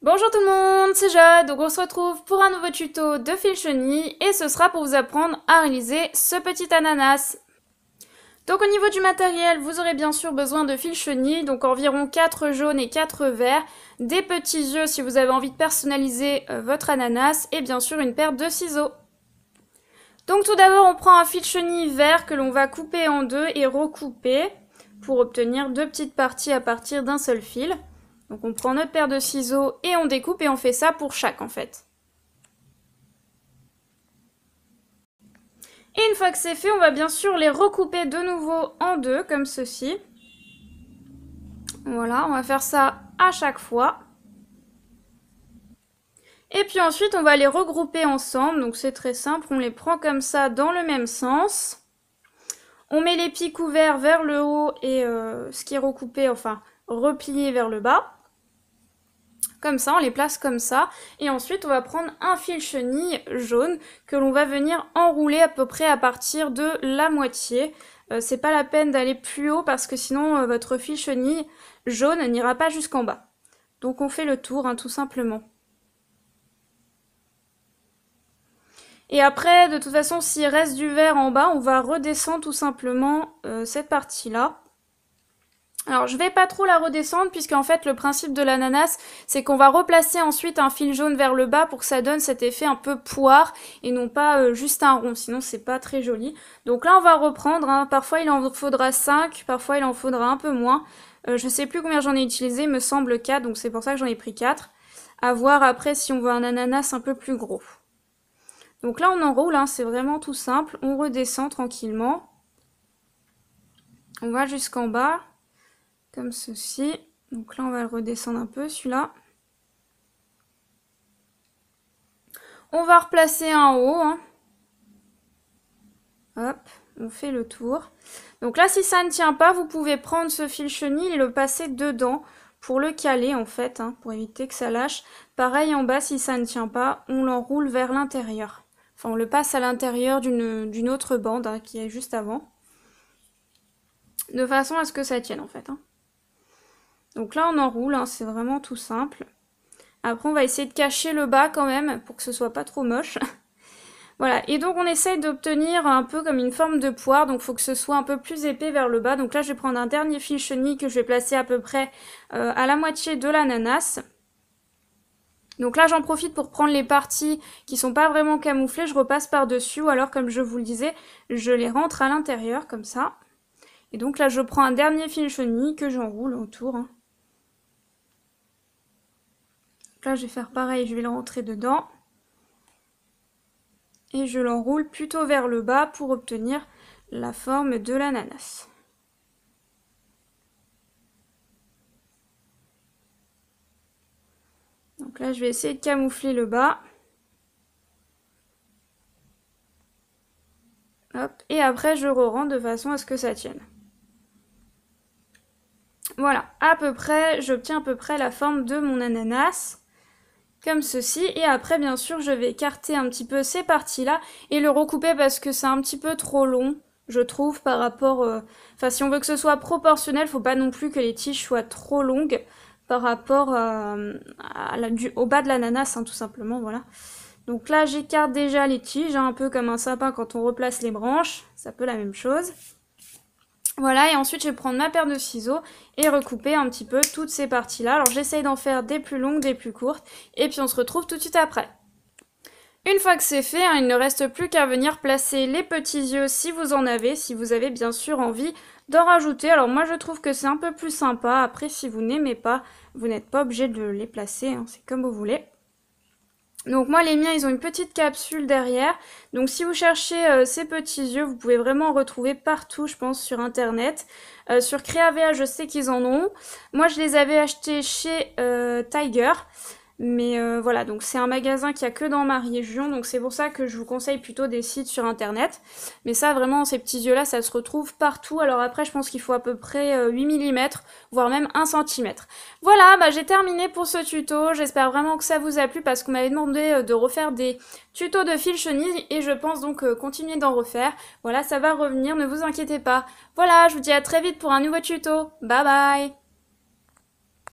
Bonjour tout le monde, c'est Jade, donc on se retrouve pour un nouveau tuto de fil chenille et ce sera pour vous apprendre à réaliser ce petit ananas. Donc au niveau du matériel, vous aurez bien sûr besoin de fil chenille, donc environ 4 jaunes et 4 verts, des petits yeux si vous avez envie de personnaliser votre ananas et bien sûr une paire de ciseaux. Donc tout d'abord on prend un fil chenille vert que l'on va couper en deux et recouper pour obtenir deux petites parties à partir d'un seul fil. Donc on prend notre paire de ciseaux et on découpe et on fait ça pour chaque en fait. Et une fois que c'est fait, on va bien sûr les recouper de nouveau en deux comme ceci. Voilà, on va faire ça à chaque fois. Et puis ensuite, on va les regrouper ensemble. Donc c'est très simple, on les prend comme ça dans le même sens. On met les pics ouverts vers le haut et ce qui est recoupé, enfin replié vers le bas. Comme ça, on les place comme ça. Et ensuite, on va prendre un fil chenille jaune que l'on va venir enrouler à peu près à partir de la moitié. C'est pas la peine d'aller plus haut parce que sinon, votre fil chenille jaune n'ira pas jusqu'en bas. Donc on fait le tour, hein, tout simplement. Et après, de toute façon, s'il reste du vert en bas, on va redescendre tout simplement cette partie-là. Alors je vais pas trop la redescendre puisqu'en fait le principe de l'ananas c'est qu'on va replacer ensuite un fil jaune vers le bas pour que ça donne cet effet un peu poire et non pas juste un rond, sinon c'est pas très joli. Donc là on va reprendre, hein. Parfois il en faudra 5, parfois il en faudra un peu moins. Je sais plus combien j'en ai utilisé, il me semble 4, donc c'est pour ça que j'en ai pris 4. À voir après si on veut un ananas un peu plus gros. Donc là on enroule, hein, c'est vraiment tout simple, on redescend tranquillement. On va jusqu'en bas. Comme ceci. Donc là, on va le redescendre un peu, celui-là. On va replacer un haut. Hein. Hop, on fait le tour. Donc là, si ça ne tient pas, vous pouvez prendre ce fil chenille et le passer dedans pour le caler, en fait, hein, pour éviter que ça lâche. Pareil, en bas, si ça ne tient pas, on l'enroule vers l'intérieur. Enfin, on le passe à l'intérieur d'une autre bande hein, qui est juste avant. De façon à ce que ça tienne, en fait. Hein. Donc là, on enroule, hein, c'est vraiment tout simple. Après, on va essayer de cacher le bas quand même, pour que ce soit pas trop moche. Voilà, et donc on essaye d'obtenir un peu comme une forme de poire, donc il faut que ce soit un peu plus épais vers le bas. Donc là, je vais prendre un dernier fil chenille que je vais placer à peu près à la moitié de l'ananas. Donc là, j'en profite pour prendre les parties qui sont pas vraiment camouflées, je repasse par-dessus, ou alors comme je vous le disais, je les rentre à l'intérieur, comme ça. Et donc là, je prends un dernier fil chenille que j'enroule autour. Hein. Là, je vais faire pareil, je vais le rentrer dedans. Et je l'enroule plutôt vers le bas pour obtenir la forme de l'ananas. Donc là, je vais essayer de camoufler le bas. Hop, et après, je re-rentre de façon à ce que ça tienne. Voilà, à peu près, j'obtiens à peu près la forme de mon ananas. Comme ceci, et après bien sûr je vais écarter un petit peu ces parties là et le recouper parce que c'est un petit peu trop long je trouve par rapport, enfin si on veut que ce soit proportionnel, faut pas non plus que les tiges soient trop longues par rapport au bas de l'ananas hein, tout simplement, voilà. Donc là j'écarte déjà les tiges, hein, un peu comme un sapin quand on replace les branches, c'est un peu la même chose. Voilà, et ensuite je vais prendre ma paire de ciseaux et recouper un petit peu toutes ces parties-là. Alors j'essaye d'en faire des plus longues, des plus courtes, et puis on se retrouve tout de suite après. Une fois que c'est fait, hein, il ne reste plus qu'à venir placer les petits yeux si vous en avez, si vous avez bien sûr envie d'en rajouter. Alors moi je trouve que c'est un peu plus sympa, après si vous n'aimez pas, vous n'êtes pas obligé de les placer, hein, c'est comme vous voulez. Donc moi les miens ils ont une petite capsule derrière, donc si vous cherchez ces petits yeux vous pouvez vraiment en retrouver partout je pense sur internet. Sur Creavea je sais qu'ils en ont, moi je les avais achetés chez Tiger. Mais voilà, donc c'est un magasin qu'il n'y a que dans ma région, donc c'est pour ça que je vous conseille plutôt des sites sur internet. Mais ça, vraiment, ces petits yeux-là, ça se retrouve partout. Alors après, je pense qu'il faut à peu près 8 mm, voire même 1 cm. Voilà, bah j'ai terminé pour ce tuto. J'espère vraiment que ça vous a plu parce qu'on m'avait demandé de refaire des tutos de fil chenille et je pense donc continuer d'en refaire. Voilà, ça va revenir, ne vous inquiétez pas. Voilà, je vous dis à très vite pour un nouveau tuto. Bye bye!